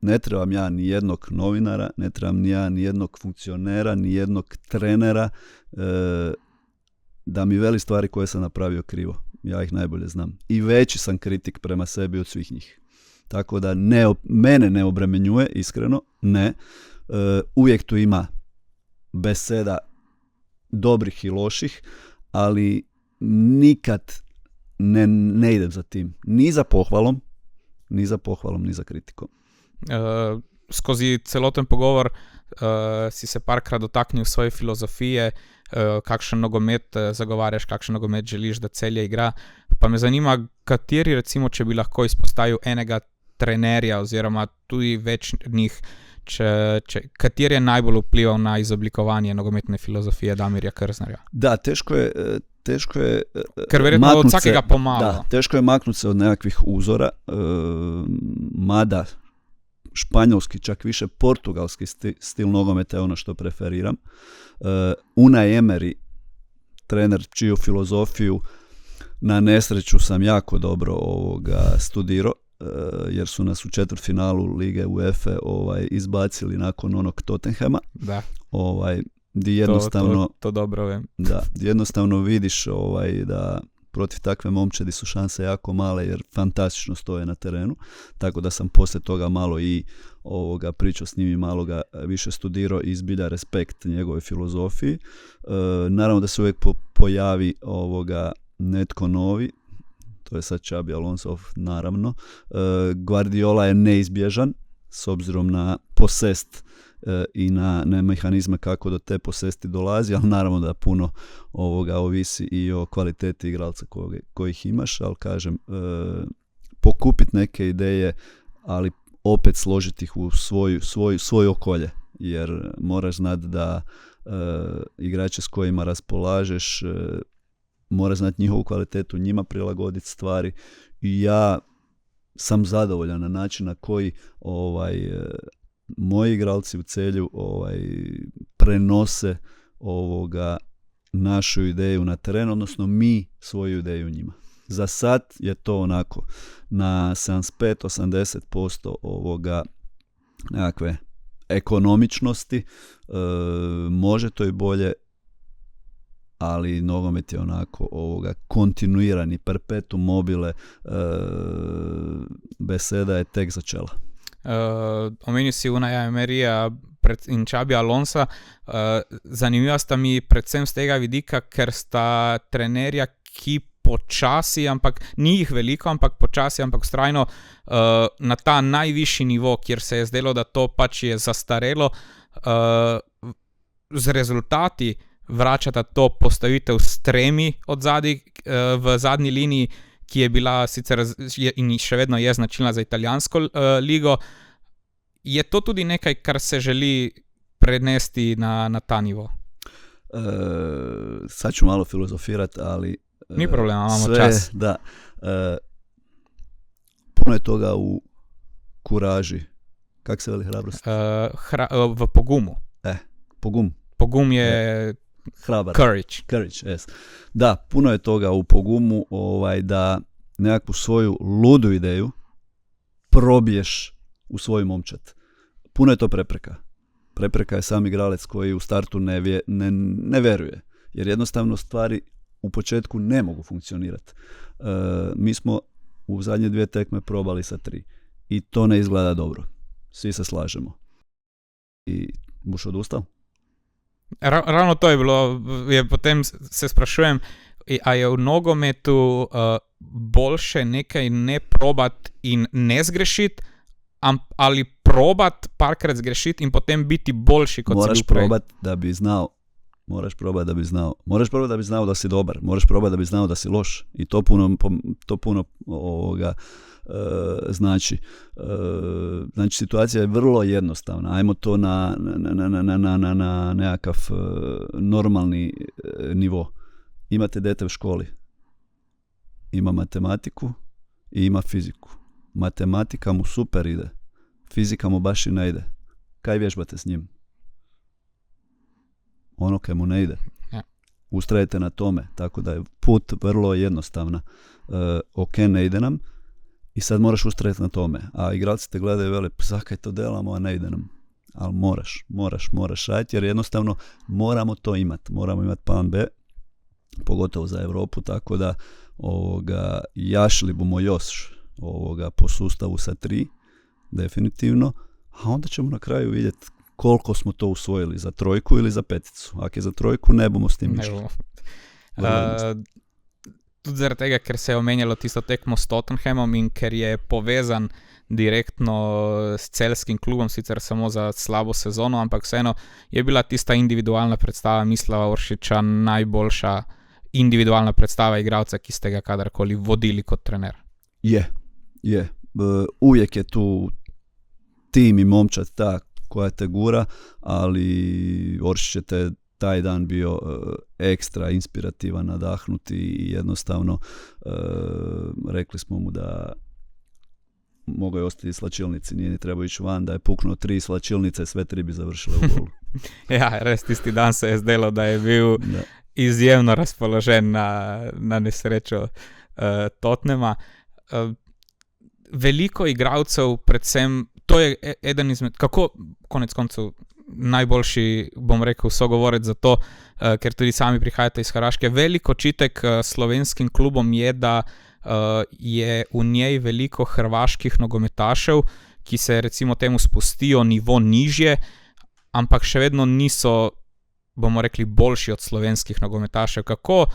[SPEAKER 2] Ne trebam ja ni jednog novinara, ne trebam ni jednog funkcionera, ni jednog trenera da mi veli stvari koje sam napravio krivo. Ja ih najbolje znam. I veći sam kritik prema sebi od svih njih. Tako da mene ne obremenjuje, iskreno, ne. Uvijek tu ima beseda dobrih i loših, ali nikad ne idem za tim. Ni za pohvalom, ni za kritikom.
[SPEAKER 1] Skozi celoten pogovor si se parkrat dotaknil svoje filozofije, kakšen nogomet zagovarjaš, kakšen nogomet želiš, da Celje igra. Pa me zanima, kateri, recimo, če bi lahko izpostavil enega trenerja oziroma tudi več njih, kateri je najbolj vplival na izoblikovanje nogometne filozofije Damirja Krznarja?
[SPEAKER 2] Da, teško je
[SPEAKER 1] ker verjetno od vsakega pomalo.
[SPEAKER 2] Da, teško je maknuti se od nekakvih uzora, mada španjolski, čak više portugalski stil nogometa je ono što preferiram. Unai Emery, trener čiju filozofiju na nesreću sam jako dobro studirao, jer su nas u četvrtfinalu Lige UEFA izbacili nakon onog Tottenhama.
[SPEAKER 1] Da.
[SPEAKER 2] Di jednostavno
[SPEAKER 1] to dobro vem.
[SPEAKER 2] Da, jednostavno vidiš da protiv takve momčadi su šanse jako male jer fantastično stoje na terenu, tako da sam poslije toga malo i pričao s njim i malo ga više studirao i zbilja respekt njegove filozofiji. Naravno da se uvijek pojavi netko novi, to je sad Xabi Alonso, naravno. Guardiola je neizbježan s obzirom na posest i na mehanizme kako do te posesti dolazi, ali naravno da puno ovisi i o kvaliteti igralca kojih imaš, ali kažem, pokupiti neke ideje, ali opet složiti ih u svoje okolje, jer moraš znati da igrače s kojima raspolažeš, moraš znati njihovu kvalitetu, njima prilagoditi stvari i ja sam zadovoljan na način na koji moji igralci u Celju prenose našu ideju na teren, odnosno mi svoju ideju njima. Za sad je to onako na 75-80% nekakve ekonomičnosti, može to i bolje, ali nogomet je onako kontinuirani, perpetuum mobile, beseda je tek začela.
[SPEAKER 1] Omenil si Unaja Emeryja in Xabija Alonsa. Zanimiva sta mi predvsem z tega vidika, ker sta trenerja, ki počasi, ampak ni jih veliko, ampak počasi, ampak vztrajno na ta najvišji nivo, kjer se je zdelo, da to pač je zastarelo, z rezultati vračata to postavitev s tremi od zadaj v zadnji liniji, ki je bila sicer in še vedno je značilna za italijansko ligo. Je to tudi nekaj, kar se želi prenesti na ta nivo?
[SPEAKER 2] Sad ću malo filozofirati, ali
[SPEAKER 1] ni problema, imamo čas.
[SPEAKER 2] Da. Puno je toga u kuraži. Kako se veli hrabrost?
[SPEAKER 1] V pogumu.
[SPEAKER 2] Pogum.
[SPEAKER 1] Pogum je
[SPEAKER 2] hrabar.
[SPEAKER 1] Courage,
[SPEAKER 2] yes. Da, puno je toga u pogumu, da nekakvu svoju ludu ideju probiješ u svoj momčad. Puno je to prepreka. Prepreka je sam igralec koji u startu ne veruje, jer jednostavno stvari u početku ne mogu funkcionirati. Mi smo u zadnje 2 tekme probali sa 3 i to ne izgleda dobro. Svi se slažemo. I buš odustao?
[SPEAKER 1] Ravno to je bilo, potem se sprašujem, a je v nogometu boljše nekaj ne probat in ne zgrešiti, ali probat parkrat zgrešiti in potem biti boljši kot si bil prej?
[SPEAKER 2] Moraš probat da bi znao Moraš probati da bi znao. Moraš probati da bi znao da si dobar. Moraš probati da bi znao da si loš. I to puno znači. Znači, situacija je vrlo jednostavna. Ajmo to na nekakav normalni nivo. Imate dete u školi. Ima matematiku i ima fiziku. Matematika mu super ide. Fizika mu baš i ne ide. Kaj vježbate s njim? Ono kaj mu ne ide.
[SPEAKER 1] Ja.
[SPEAKER 2] Ustrajete na tome. Tako da je put vrlo jednostavna. Ok, ne ide nam. I sad moraš ustrajati na tome. A igralci te gledaju i vele, zakaj to delamo, a ne ide nam. Ali moraš raditi, jer jednostavno moramo to imati. Moramo imati plan B, pogotovo za Europu, tako da jašli bomo još po sustavu sa 3, definitivno, a onda ćemo na kraju vidjeti koliko smo to usvojili, za 3 ili za 5. Ako je za 3, ne bomo s tim ništa.
[SPEAKER 1] Tudi zaradi tega, ker se je omenjalo tisto tekmo s Tottenhamom in ker je povezan direktno s celskim klubom, sicer samo za slabo sezono, ampak vseeno je bila tista individualna predstava Mislava Oršića najboljša individualna predstava igralca, ki ste ga kadarkoli vodili kot trener.
[SPEAKER 2] Je. Uvijek je tu tim i momčad ta koja te gura, ali Oršić je te taj dan bio ekstra inspirativan, nadahnuti i jednostavno rekli smo mu da mogao je ostati slačilnici, nije ni trebao ići van, da je puknuo 3 slačilnice, sve 3 bi završile u golu.
[SPEAKER 1] Ja, res tisti dan se je zdelo, da je bil izjemno razpoložen na nesrečo Tottenhama. Veliko igralcev, predvsem, to je eden izmed, kako konec koncev najboljši, bom rekel, sogovorec za to, ker tudi sami prihajate iz Hrvaške. Veliko očitek slovenskim klubom je, da je v njej veliko hrvaških nogometašev, ki se recimo temu spustijo nivo nižje, ampak še vedno niso, bomo rekli, boljši od slovenskih nogometašev. Kako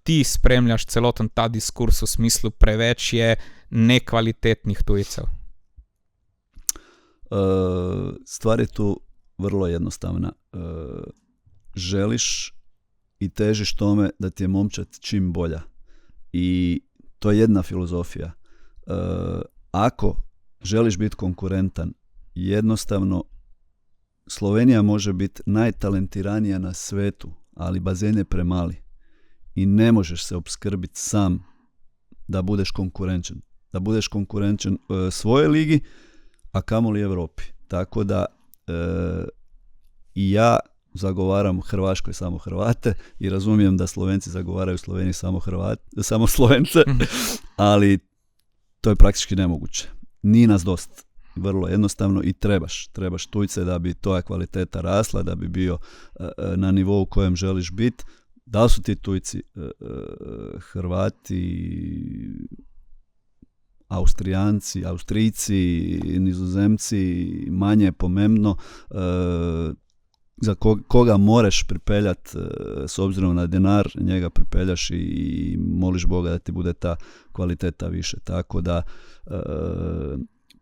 [SPEAKER 1] ti spremljaš celoten ta diskurs v smislu preveč je nekvalitetnih tujcev?
[SPEAKER 2] Stvar je tu vrlo jednostavna. Želiš i težiš tome da ti je momčad čim bolja. I to je jedna filozofija. Ako želiš biti konkurentan, jednostavno Slovenija može biti najtalentiranija na svetu, ali bazen je premali. I ne možeš se opskrbiti sam da budeš konkurenčan. Da budeš konkurenčan svoje ligi, a kamoli Europi. Tako da i ja zagovaram Hrvaškoj samo Hrvate i razumijem da Slovenci zagovaraju Sloveniji samo Slovence, ali to je praktički nemoguće. Nije nas dosta. Vrlo jednostavno i trebaš tujce da bi tvoja kvaliteta rasla, da bi bio na nivou u kojem želiš biti. Da li su ti tujci Hrvati, Austrijanci, Austrijci, Nizozemci, manje je pomembno, za koga moraš pripeljati s obzirom na denar, njega pripeljaš i moliš Boga da ti bude ta kvaliteta više. Tako da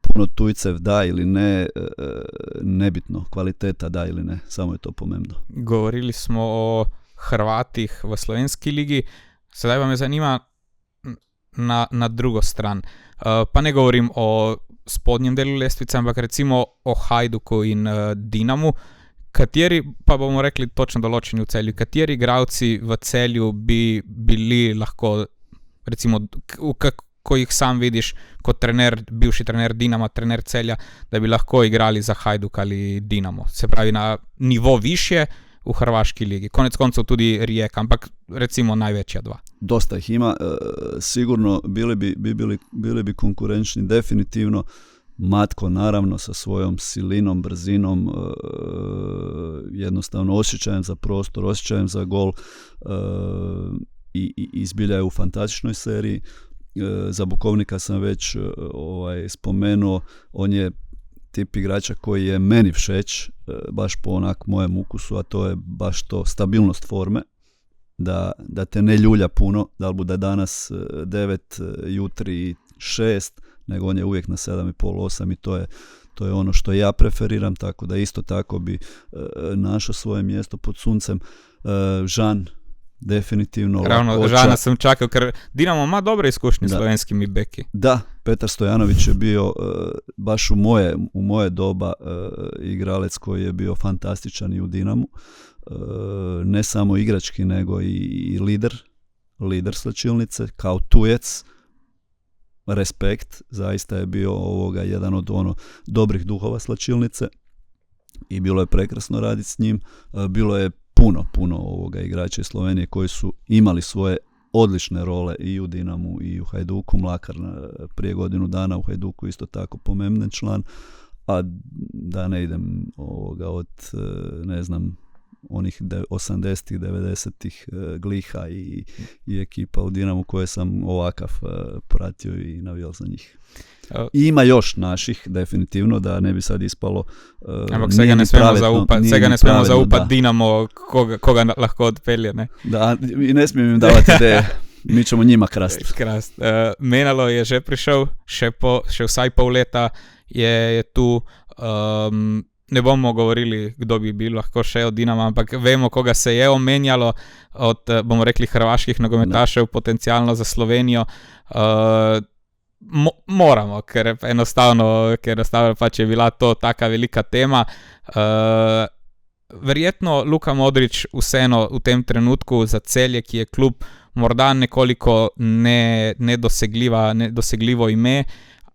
[SPEAKER 2] puno tujcev da ili ne, nebitno, kvaliteta da ili ne, samo je to pomembno.
[SPEAKER 1] Govorili smo o Hrvatih v slovenski ligi, sedaj pa me zanima na drugo stran. Pa ne govorim o spodnjem delu lestvice, ampak recimo o Hajduku in Dinamu, kateri, pa bomo rekli točno določeni v Celju, kateri igralci v Celju bi bili lahko, recimo, ko jih sam vidiš kot trener, bivši trener Dinama, trener Celja, da bi lahko igrali za Hajduk ali Dinamo. Se pravi na nivo više v Hrvaški ligi. Konec koncev tudi Rijeka, ampak recimo največja dva.
[SPEAKER 2] Dosta ih ima. Sigurno bili bi konkurenčni definitivno. Matko naravno sa svojom silinom, brzinom, jednostavno osjećajem za prostor, osjećajem za gol i izbilja je u fantastičnoj seriji. Za Bukovnika sam već spomenuo, on je tip igrača koji je meni všeć, baš po onak mojem ukusu, a to je baš to stabilnost forme, da te ne ljulja puno, da li bude danas 9, jutri 6, nego on je uvijek na 7,5, 8 i to je ono što ja preferiram, tako da isto tako bi našao svoje mjesto pod suncem. Žan, definitivno.
[SPEAKER 1] Ravno, Žana sam čakao, ker Dinamo ima dobre iskušnje s slovenskimi beki.
[SPEAKER 2] Da, Petar Stojanović je bio baš u moje doba igralec koji je bio fantastičan i u Dinamu. Ne samo igrački, nego i lider slačilnice, kao tujec. Respekt, zaista je bio jedan od dobrih duhova slačilnice i bilo je prekrasno raditi s njim. Bilo je puno igrača iz Slovenije koji su imali svoje odlične role i u Dinamu i u Hajduku. Mlakar prije godinu dana u Hajduku isto tako pomemnen član, a da ne idem od ne znam onih 80-ih, 90-ih Gliha i ekipa u Dinamu koje sam ovakav pratio i navijao za njih. I ima još naših, definitivno, da ne bi sad ispalo
[SPEAKER 1] ampak svega ne smemo zaupati Dinamo koga lahko odpelje. Ne?
[SPEAKER 2] Da, i ne smijem im davati ideje. Mi ćemo njima krasti.
[SPEAKER 1] Menalo je že prišel, še vsaj pol leta je tu. Ne bomo govorili, kdo bi bil lahko še od Dinama, ampak vemo, koga se je omenjalo od, bomo rekli, hrvaških nogometašev potencialno za Slovenijo. Moramo, ker enostavno pač je bila to taka velika tema. Verjetno Luka Modrić vseeno v tem trenutku za Celje, ki je klub morda nekoliko nedosegljivo ime,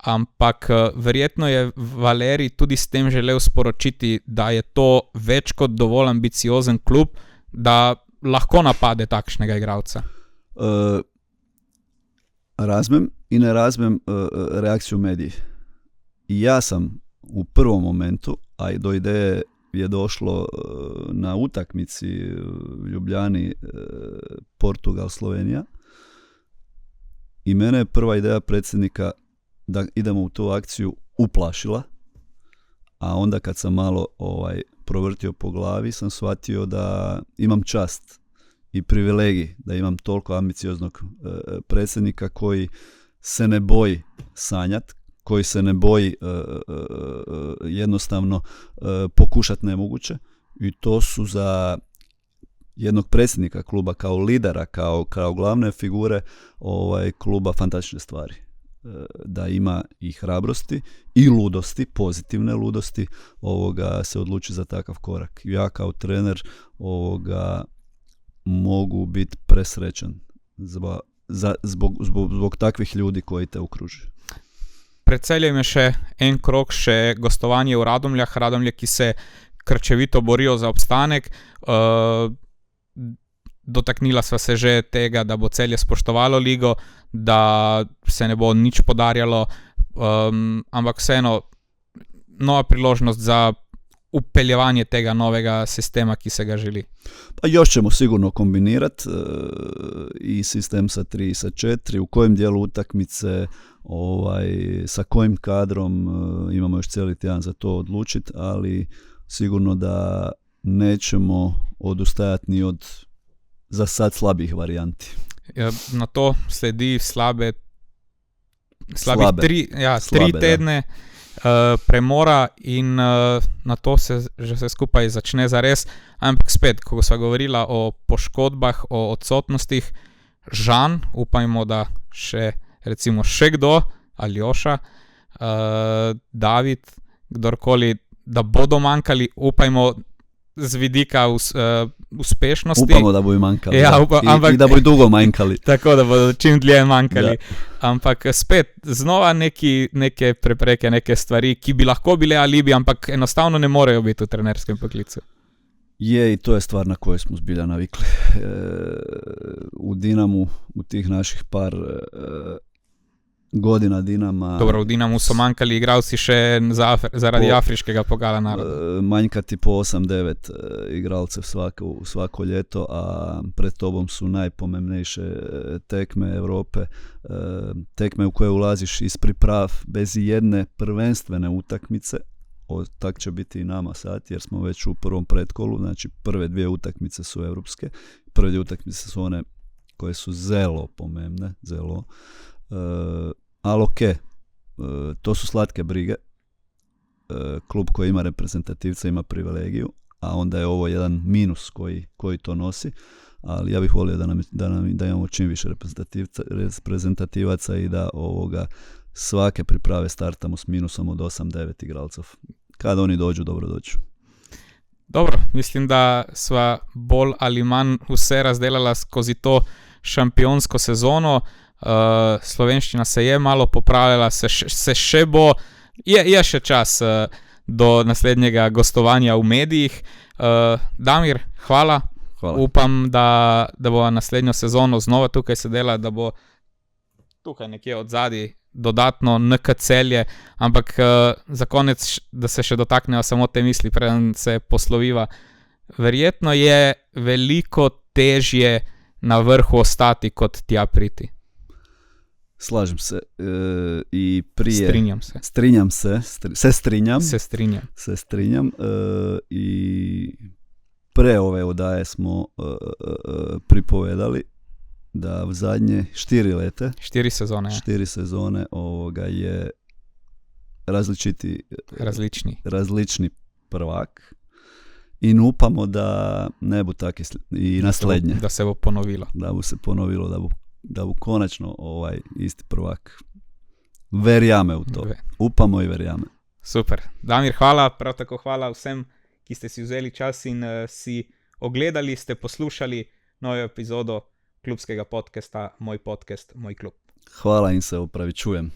[SPEAKER 1] ampak verjetno je Valerij tudi s tem želel sporočiti, da je to več kot dovolj ambiciozen klub, da lahko napade takšnega igralca.
[SPEAKER 2] Razumem i ne razumem reakciju mediji. I ja sam u prvom momentu, a i do ideje je došlo na utakmici Ljubljani Portugal-Slovenija i mene je prva ideja predsjednika da idemo u tu akciju uplašila, a onda kad sam malo provrtio po glavi sam shvatio da imam čast i privilegij da imam toliko ambicioznog predsjednika koji se ne boji sanjat, koji se ne boji jednostavno pokušati nemoguće, i to su za jednog predsjednika kluba kao lidera, kao glavne figure kluba fantastične stvari. Da ima i hrabrosti i ludosti, pozitivne ludosti se odluči za takav korak. Ja kao trener mogu biti presrećan zbog takvih ljudi koji te okružuju.
[SPEAKER 1] Pred Celjem je še en krog, še gostovanje v Radomljah. Radomlje, ki se krčevito borijo za obstanek. Dotaknila sva se že tega, da bo Celje spoštovalo ligo, da se ne bo nič podarjalo, ampak vseeno nova priložnost za upeljevanje tega novega sistema, ki se ga želi.
[SPEAKER 2] Pa još ćemo sigurno kombinirati i sistem sa 3 i sa 4, u kojem dijelu utakmice, sa kojim kadrom, imamo još cijeli tjedan za to odlučiti, ali sigurno da nećemo odustajati ni od za sad slabih varijanti.
[SPEAKER 1] Na to sledi slabe 3 tedne premora in na to se že vse skupaj začne zares. Ampak spet, ko sva govorila o poškodbah, o odsotnostih, Žan, upajmo, da še kdo, Aljoša, David, kdorkoli, da bodo manjkali, upajmo z vidika uspešnosti.
[SPEAKER 2] Upamo, da bojo manjkali.
[SPEAKER 1] Ja,
[SPEAKER 2] i da bojo dugo manjkali.
[SPEAKER 1] Tako, da bodo čim dlje manjkali.
[SPEAKER 2] Ja.
[SPEAKER 1] Ampak spet, znova neke prepreke, neke stvari, ki bi lahko bile alibi, ampak enostavno ne morejo biti v trenerskem poklicu.
[SPEAKER 2] Je, i to je stvar na koju smo zbilja navikli. U Dinamu, u tih naših par godina Dinama...
[SPEAKER 1] Dobro, v Dinamu so manjkali igralci še zaradi afriškega pokala naroda.
[SPEAKER 2] Manjkati po 8-9 igralcev svako ljeto, a pred tobom su najpomembnejše tekme Europe, tekme u koje ulaziš iz priprav bez jedne prvenstvene utakmice. Tak će biti i nama sad, jer smo već u prvom pretkolu, znači prve 2 utakmice su europske, prve 2 utakmice su one koje su zelo pomembne, zelo. Ali ok, To su slatke brige. Klub koji ima reprezentativca ima privilegiju, a onda je ovo jedan minus koji to nosi, ali ja bih volio da imamo čim više reprezentativaca i da svake priprave startamo s minusom od 8-9 igralcev. Kada oni dođu, dobro dođu.
[SPEAKER 1] Dobro, mislim, da sva bolj ali manj vse razdelala skozi to šampionsko sezono. Slovenščina se je malo popravljala, se še bo, je še čas do naslednjega gostovanja v medijih. Damir, hvala. Upam, da bo naslednjo sezono znova tukaj sedela, da bo tukaj nekje od zadaj dodatno NK Celje, ampak za konec, da se še dotaknejo samo te misli, preden se posloviva. Verjetno je veliko težje na vrhu ostati, kot tja priti.
[SPEAKER 2] Slažem se. I prije... Se strinjam. I pre ove odaje smo pripovedali da v zadnje 4 sezone je različni prvak in upamo, da ne bo tako i naslednje.
[SPEAKER 1] Da se bo ponovilo.
[SPEAKER 2] Da bo konačno isti prvak. Verjame v to. Upamo i verjame.
[SPEAKER 1] Super. Damir, hvala. Prav tako hvala vsem, ki ste si vzeli čas in si ogledali, ste poslušali novo epizodo klubskega podcasta Moj podcast, moj klub.
[SPEAKER 2] Hvala in se opravičujem.